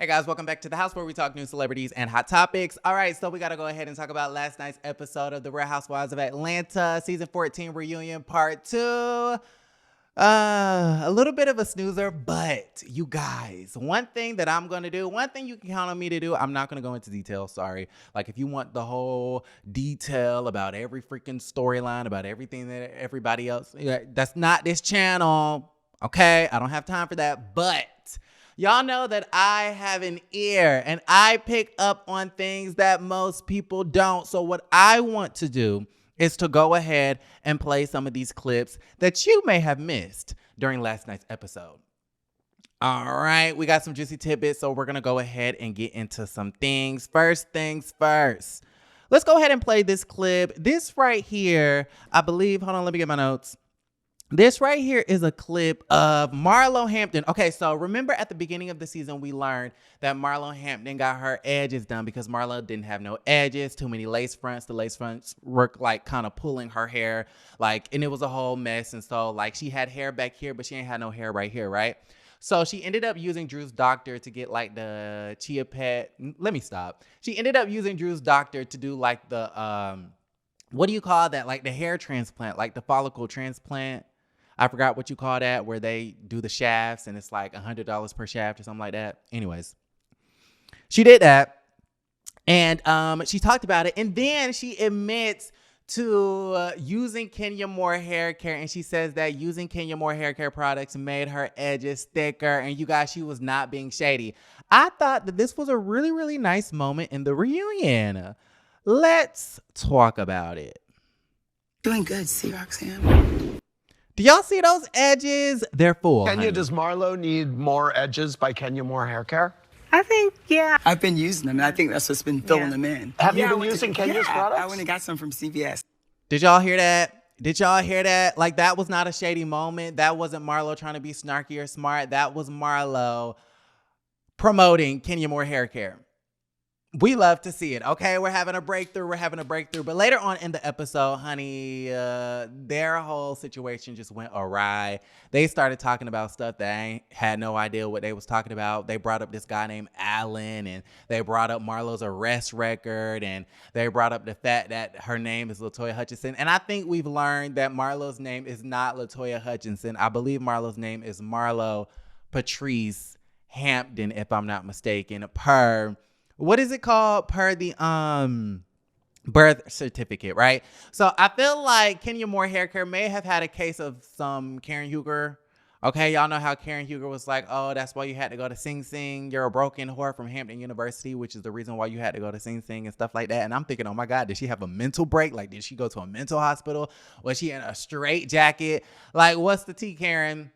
Hey guys, welcome back to the house where we talk news, celebrities, and hot topics. All right, so we got to go ahead and talk about last night's episode of the Real Housewives of Atlanta, season 14 reunion part 2. A little bit of a snoozer, but you guys, one thing that I'm going to do, one thing you can count on me to do, I'm not going to go into detail, sorry. Like if you want the whole detail about every freaking storyline, about everything that everybody else, that's not this channel, okay? I don't have time for that, but y'all know that I have an ear and I pick up on things that most people don't. So what I want to do is to go ahead and play some of these clips that you may have missed during last night's episode. All right, we got some juicy tidbits, so we're going to go ahead and get into some things. First things first. Let's go ahead and play this clip. This right here, I believe, hold on, let me get my notes. This right here is a clip of Marlo Hampton. Okay, so remember at the beginning of the season, we learned that Marlo Hampton got her edges done because Marlo didn't have no edges, too many lace fronts. The lace fronts were like kind of pulling her hair, like, and it was a whole mess. And so like she had hair back here, but she ain't had no hair right here, right? So she ended up using Drew's doctor to get like the chia pet. Let me stop. She ended up using Drew's doctor to do like the, what do you call that? Like the hair transplant, like the follicle transplant. I forgot what you call that, where they do the shafts and it's like $100 per shaft or something like that. Anyways, she did that and she talked about it. And then she admits to using Kenya Moore hair care. And she says that using Kenya Moore hair care products made her edges thicker. And you guys, she was not being shady. I thought that this was a really, really nice moment in the reunion. Let's talk about it. Doing good, see, Roxanne. Do y'all see those edges? They're full. Kenya, honey. does Marlo need more edges by Kenya Moore Hair Care? I think, yeah. I've been using them, and I think that's what's been filling them in. Have you been using Kenya's products? I went and got some from CVS. Did y'all hear that? Did y'all hear that? Like, that was not a shady moment. That wasn't Marlo trying to be snarky or smart. That was Marlo promoting Kenya Moore Hair Care. We love to see it. Okay, we're having a breakthrough. But later on in the episode, honey, their whole situation just went awry. They started talking about stuff that I had no idea what they was talking about. They brought up this guy named Alan, and they brought up Marlo's arrest record, and they brought up the fact that her name is LaToya Hutchinson. And I think we've learned that Marlo's name is not LaToya Hutchinson. I believe Marlo's name is Marlo Patrice Hampton, if I'm not mistaken, what is it called? Per the birth certificate, right? So I feel like Kenya Moore Hair Care may have had a case of some Karen Huger. Okay, y'all know how Karen Huger was like, oh, that's why you had to go to Sing Sing. You're a broken whore from Hampton University, which is the reason why you had to go to Sing Sing and stuff like that. And I'm thinking, oh my God, did she have a mental break? Like, did she go to a mental hospital? Was she in a straight jacket? Like, what's the tea, Karen?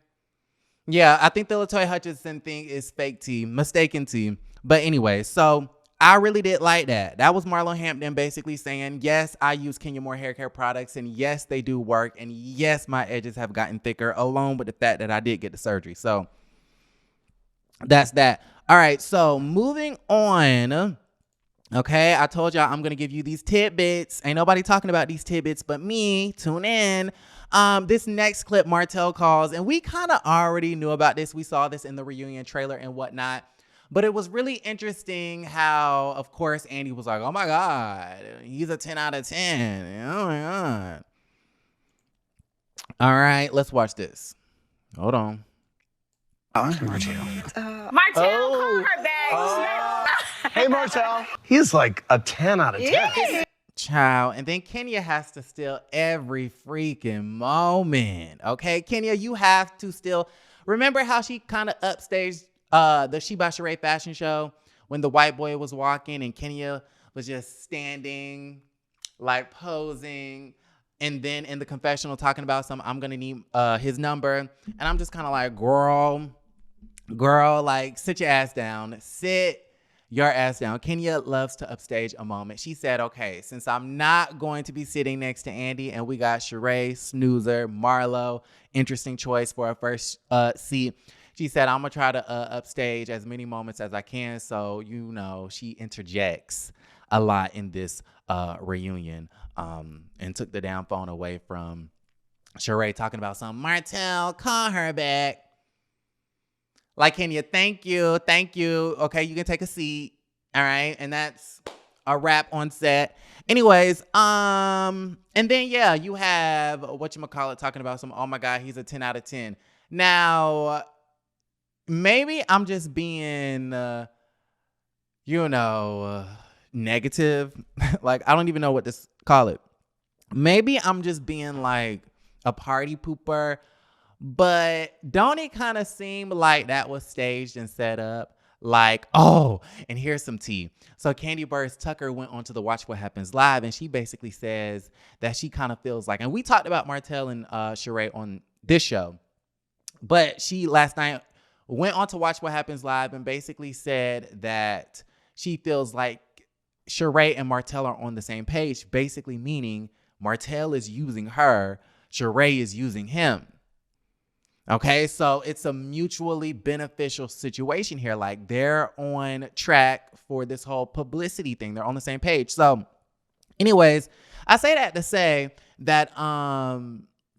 Yeah, I think the LaToya Hutchinson thing is fake tea, mistaken tea. But anyway, so I really did like that. That was Marlo Hampton basically saying, yes, I use Kenya Moore hair care products, and yes, they do work, and yes, my edges have gotten thicker, along with the fact that I did get the surgery. So that's that. All right, so moving on. Okay, I told y'all I'm going to give you these tidbits. Ain't nobody talking about these tidbits but me. Tune in. This next clip, Martell calls, and we kind of already knew about this. We saw this in the reunion trailer and whatnot. But it was really interesting how, of course, Andy was like, oh my God, he's a 10 out of 10. Oh my God. All right, let's watch this. Hold on. Martell. Martell, call her back. Hey, Martell. He's like a 10 out of 10. Child. And then Kenya has to steal every freaking moment. Okay, Kenya, you have to still remember how she kind of upstaged the She by Sheree fashion show when the white boy was walking and Kenya was just standing, like posing, and then in the confessional talking about I'm gonna need his number. And I'm just kind of like, girl, like sit your ass down. Sit your ass down. Kenya loves to upstage a moment. She said, okay, since I'm not going to be sitting next to Andy and we got Sheree, Snoozer, Marlo, interesting choice for our first seat. She said, I'm going to try to upstage as many moments as I can. So, you know, she interjects a lot in this reunion and took the damn phone away from Sheree talking about Martell, call her back. Like, Kenya, thank you. Thank you. Okay, you can take a seat. All right. And that's a wrap on set. Anyways, and then yeah, you have whatchamacallit talking about some, oh my God, he's a 10 out of 10. Now, maybe I'm just being negative. Like, I don't even know what to call it. Maybe I'm just being like a party pooper. But don't it kind of seem like that was staged and set up? Like, oh, and here's some tea. So Candy Burst Tucker went on to the Watch What Happens Live, and she basically says that she kind of feels like, and we talked about Martell and Sheree on this show, but she last night went on to Watch What Happens Live and basically said that she feels like Sheree and Martell are on the same page, basically meaning Martell is using her, Sheree is using him. Okay, so it's a mutually beneficial situation here. Like, they're on track for this whole publicity thing. They're on the same page. So anyways, I say that to say that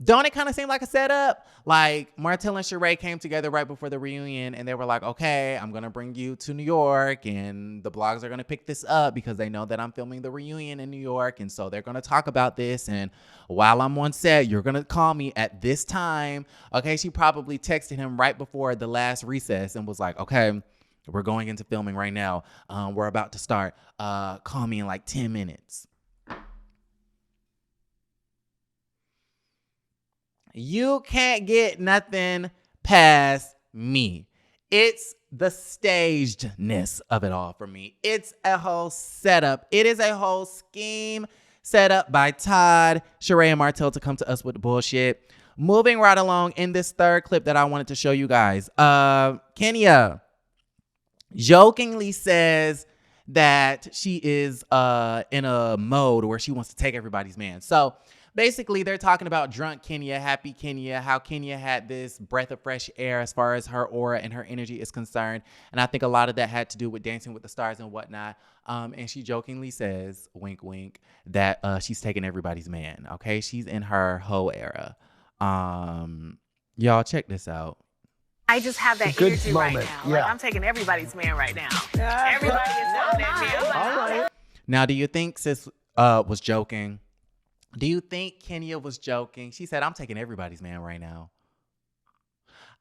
don't it kind of seem like a setup? Like, Martell and Sheree came together right before the reunion, and they were like, okay, I'm going to bring you to New York, and the blogs are going to pick this up because they know that I'm filming the reunion in New York, and so they're going to talk about this, and while I'm on set, you're going to call me at this time. Okay, she probably texted him right before the last recess and was like, okay, we're going into filming right now. We're about to start. Call me in like 10 minutes. You can't get nothing past me. It's the stagedness of it all for me. It's a whole setup. It is a whole scheme set up by Todd, Sheree, and Martell to come to us with the bullshit. Moving right along in this third clip that I wanted to show you guys. Kenya jokingly says that she is in a mode where she wants to take everybody's man. So basically, they're talking about drunk Kenya, happy Kenya, how Kenya had this breath of fresh air as far as her aura and her energy is concerned. And I think a lot of that had to do with Dancing with the Stars and whatnot. And she jokingly says, wink, wink, that she's taking everybody's man. Okay, she's in her hoe era. Y'all check this out. I just have that Good energy moment. right now. Yeah. Like, I'm taking everybody's man right now. Everybody is on that man. All right. Now, do you think sis was joking? Do you think Kenya was joking? She said, I'm taking everybody's man right now.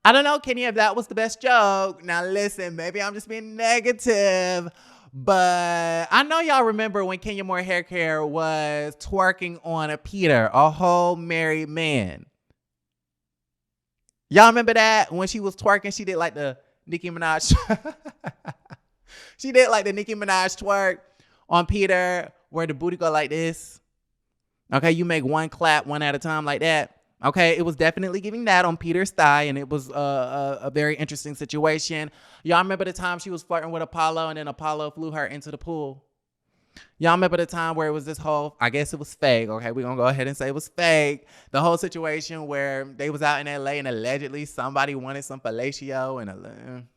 I don't know, Kenya, if that was the best joke. Now, listen, maybe I'm just being negative, but I know y'all remember when Kenya Moore Hair Care was twerking on a Peter, a whole married man. Y'all remember that? When she was twerking, she did like the Nicki Minaj. She did like the Nicki Minaj twerk on Peter, where the booty go like this. Okay, you make one clap, one at a time like that. Okay, it was definitely giving that on Peter's thigh, and it was a very interesting situation. Y'all remember the time she was flirting with Apollo, and then Apollo flew her into the pool? Y'all remember the time where it was this whole, I guess it was fake, okay? We're going to go ahead and say it was fake. The whole situation where they was out in L.A. and allegedly somebody wanted some fellatio and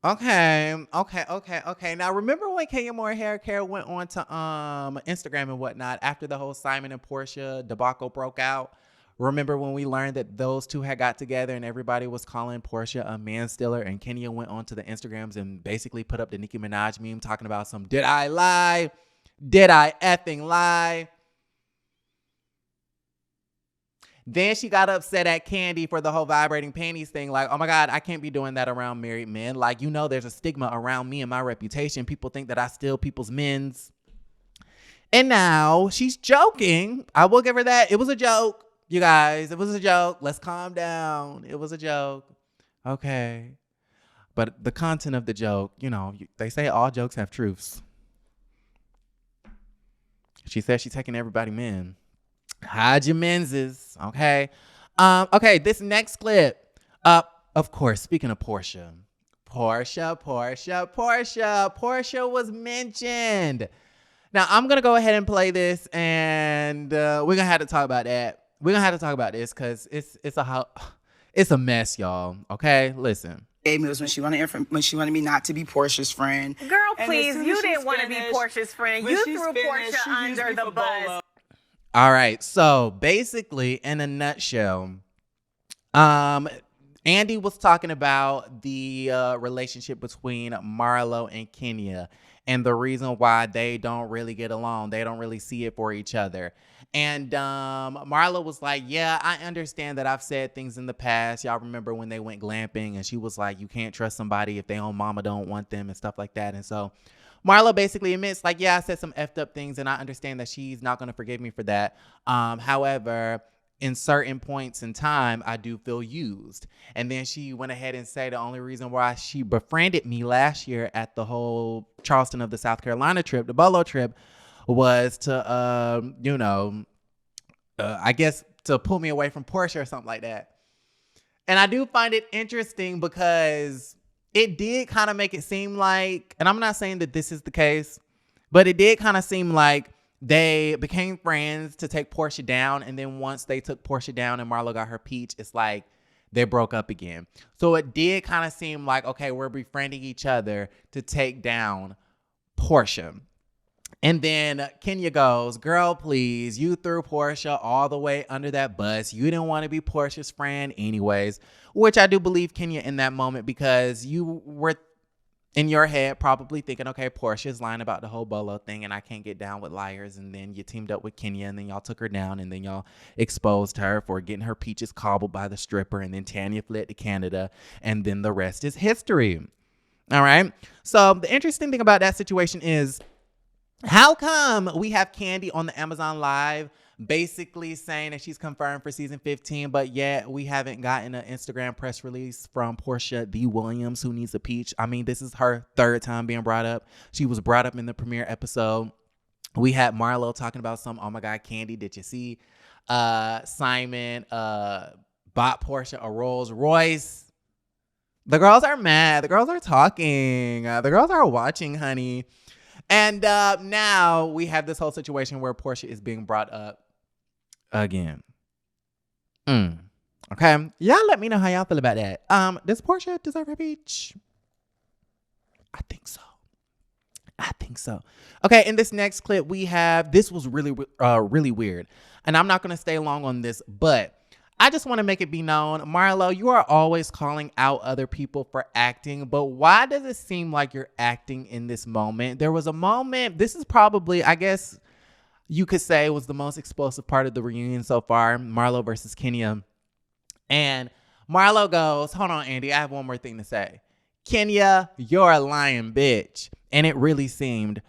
Okay. Now, remember when Kenya Moore Hair Care went on to Instagram and whatnot after the whole Simon and Porsha debacle broke out? Remember when we learned that those two had got together and everybody was calling Porsha a man-stealer, and Kenya went on to the Instagrams and basically put up the Nicki Minaj meme talking about some, did I lie? Did I effing lie? Then she got upset at Candy for the whole vibrating panties thing. Like, oh my God, I can't be doing that around married men. Like, you know, there's a stigma around me and my reputation. People think that I steal people's men's. And now she's joking. I will give her that. It was a joke, you guys. It was a joke. Let's calm down. It was a joke. Okay. But the content of the joke, you know, they say all jokes have truths. She says she's taking everybody men. Hide your menses, okay? Okay, this next clip. Of course, speaking of Porsha was mentioned. Now, I'm going to go ahead and play this, and we're going to have to talk about that. We're going to have to talk about this because it's a mess, y'all, okay? Listen. It was when she wanted me not to be Portia's friend. Girl, And please, as soon you as didn't she's want to be finished- Portia's friend. when You she's threw finished, Porsha she used under me the for bus. Bolo. All right, so basically, in a nutshell, Andy was talking about the relationship between Marlo and Kenya and the reason why they don't really get along. They don't really see it for each other. And Marlo was like, yeah, I understand that I've said things in the past. Y'all remember when they went glamping and she was like, you can't trust somebody if their own mama don't want them and stuff like that. And so Marlo basically admits like, yeah, I said some effed up things and I understand that she's not going to forgive me for that. However, in certain points in time, I do feel used. And then she went ahead and said the only reason why she befriended me last year at the whole Charleston of the South Carolina trip, the Bolo trip, was to, I guess to pull me away from Porsha or something like that. And I do find it interesting because it did kind of make it seem like, and I'm not saying that this is the case, but it did kind of seem like they became friends to take Porsha down. And then once they took Porsha down and Marlo got her peach, it's like they broke up again. So it did kind of seem like, okay, we're befriending each other to take down Porsha. And then Kenya goes, girl, please, you threw Porsha all the way under that bus. You didn't want to be Porsha's friend anyways, which I do believe Kenya in that moment because you were in your head probably thinking, okay, Porsha's lying about the whole Bolo thing and I can't get down with liars. And then you teamed up with Kenya and then y'all took her down and then y'all exposed her for getting her peaches cobbled by the stripper. And then Tanya fled to Canada and then the rest is history. All right. So the interesting thing about that situation is, how come we have Kandi on the Amazon Live basically saying that she's confirmed for season 15, but yet we haven't gotten an Instagram press release from Porsha D. Williams, who needs a peach? I mean, this is her third time being brought up. She was brought up in the premiere episode. We had Marlo talking about some, oh my God, Kandi, did you see Simon bought Porsha a Rolls Royce? The girls are mad. The girls are talking. The girls are watching, honey. And now we have this whole situation where Porsha is being brought up again. Okay. Y'all let me know how y'all feel about that. Does Porsha deserve her peach? I think so. I think so. Okay, in this next clip, we have, this was really weird. And I'm not going to stay long on this, but I just want to make it be known, Marlo, you are always calling out other people for acting, but why does it seem like you're acting in this moment? There was a moment, this is probably, I guess you could say, was the most explosive part of the reunion so far, Marlo versus Kenya. And Marlo goes, hold on, Andy, I have one more thing to say. Kenya, you're a lying bitch. And it really seemed,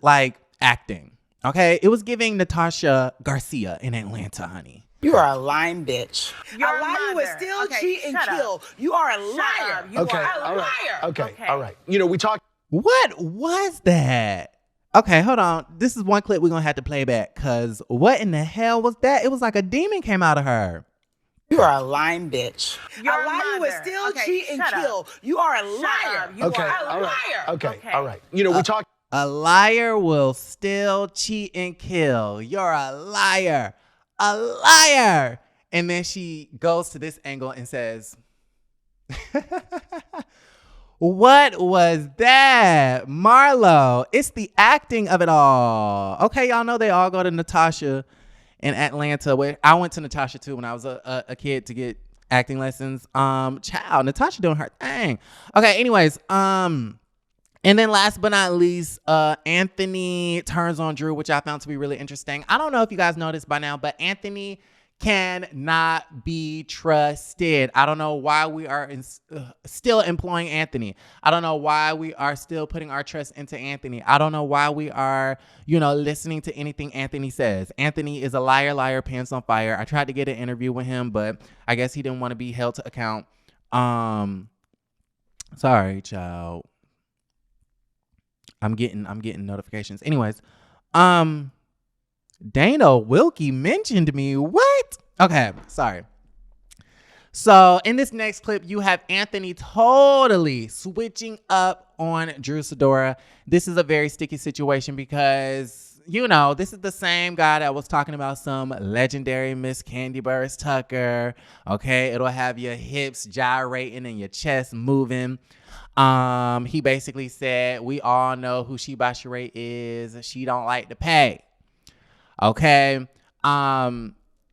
like acting. Okay, it was giving Natasha Garcia in Atlanta, honey. You are a lying bitch. Your a liar will still cheat and kill. You are a liar. You Okay, are a all right. liar. Okay, all right. You know, we talked. What was that? Okay, hold on. This is one clip we're going to have to play back because what in the hell was that? It was like a demon came out of her. You are a lying bitch. Your a liar will still cheat and kill. You are a liar. You Okay, are a all right. liar. Okay, all right. You know, we talked. A liar will still cheat and kill. You're a liar. A liar. And then she goes to this angle and says, what was that? Marlo, it's the acting of it all. Okay, y'all know they all go to Natasha in Atlanta. Where I went to Natasha too when I was a kid to get acting lessons. Child, Natasha doing her thing. Okay, anyways, and then last but not least, Anthony turns on Drew, which I found to be really interesting. I don't know if you guys know this by now, but Anthony cannot be trusted. I don't know why we are still employing Anthony. I don't know why we are still putting our trust into Anthony. I don't know why we are, listening to anything Anthony says. Anthony is a liar, liar, pants on fire. I tried to get an interview with him, but I guess he didn't want to be held to account. Sorry, child. I'm getting notifications. Anyways, Dana Wilkie mentioned me. What? Okay, sorry. So in this next clip, you have Anthony totally switching up on Drew Sidora. This is a very sticky situation because, this is the same guy that was talking about some legendary Miss Candy Burris Tucker. Okay, it'll have your hips gyrating and your chest moving. He basically said, we all know who She by Sheree is. She don't like to pay. Okay.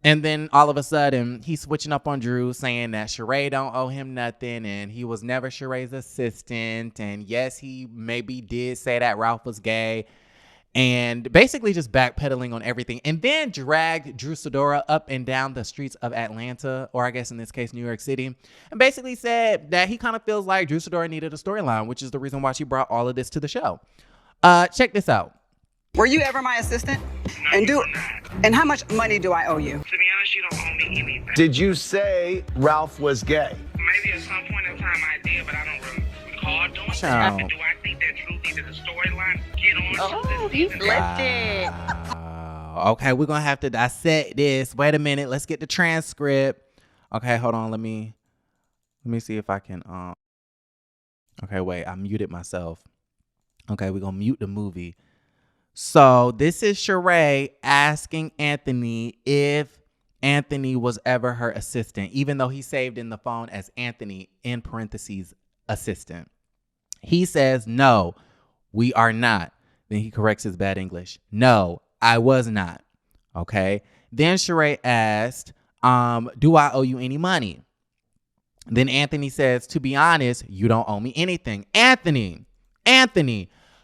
And then all of a sudden, he's switching up on Drew, saying that Sheree don't owe him nothing, and he was never Sheree's assistant. And yes, he maybe did say that Ralph was gay, and basically just backpedaling on everything. And then dragged Drew Sidora up and down the streets of Atlanta, or I guess in this case, New York City, and basically said that he kind of feels like Drew Sidora needed a storyline, which is the reason why she brought all of this to the show. Check this out. Were you ever my assistant? No, And how much money do I owe you? to be honest, you don't owe me anything. Did you say Ralph was gay? Maybe at some point in time I did, but I don't really recall doing Child. that. Do I think that Drew needed a storyline? Get on to Oh, this he season. flipped it. Okay, we're gonna have to dissect this. Wait a minute, let's get the transcript. Okay, hold on. Let me see if I can. Okay, wait. I muted myself. Okay, we're gonna mute the movie. So this is Sheree asking Anthony if Anthony was ever her assistant, even though he saved in the phone as Anthony in parentheses assistant. He says, no, we are not. Then he corrects his bad English. No, I was not. Okay. Then Sheree asked, do I owe you any money? Then Anthony says, to be honest, you don't owe me anything. Anthony,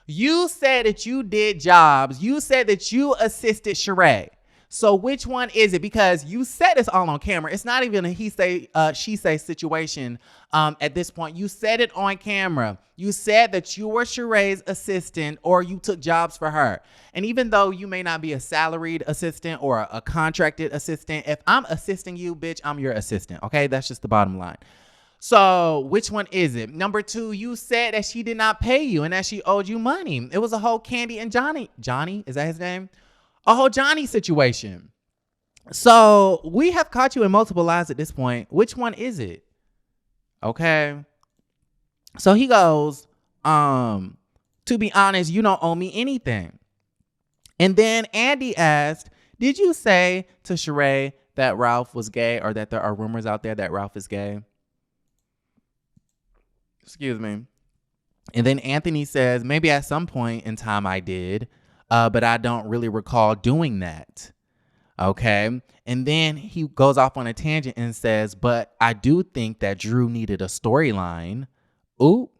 you said that you did jobs. You said that you assisted Sheree. So which one is it? Because you said it's all on camera. It's not even a he say, she say situation at this point. You said it on camera. You said that you were Sheree's assistant or you took jobs for her. And even though you may not be a salaried assistant or a contracted assistant, if I'm assisting you, bitch, I'm your assistant. Okay, that's just the bottom line. So which one is it? Number two, you said that she did not pay you and that she owed you money. It was a whole Candy and Johnny, is that his name? A whole Johnny situation. So we have caught you in multiple lies at this point. Which one is it? Okay. So he goes, to be honest, you don't owe me anything. And then Andy asked, did you say to Sheree that Ralph was gay or that there are rumors out there that Ralph is gay? Excuse me. And then Anthony says, maybe at some point in time I did, but I don't really recall doing that. Okay. And then he goes off on a tangent and says, but I do think that Drew needed a storyline. Ooh.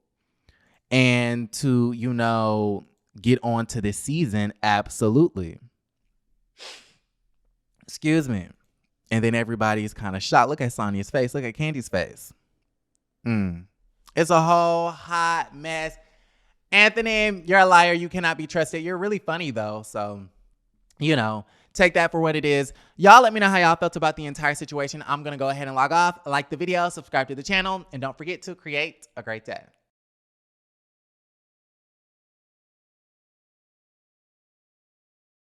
And to, get on to this season. Absolutely. Excuse me. And then everybody's kind of shocked. Look at Sonya's face. Look at Candy's face. It's a whole hot mess. Anthony, you're a liar. You cannot be trusted. You're really funny, though. So, take that for what it is. Y'all let me know how y'all felt about the entire situation. I'm going to go ahead and log off. Like the video, subscribe to the channel, and don't forget to create a great day.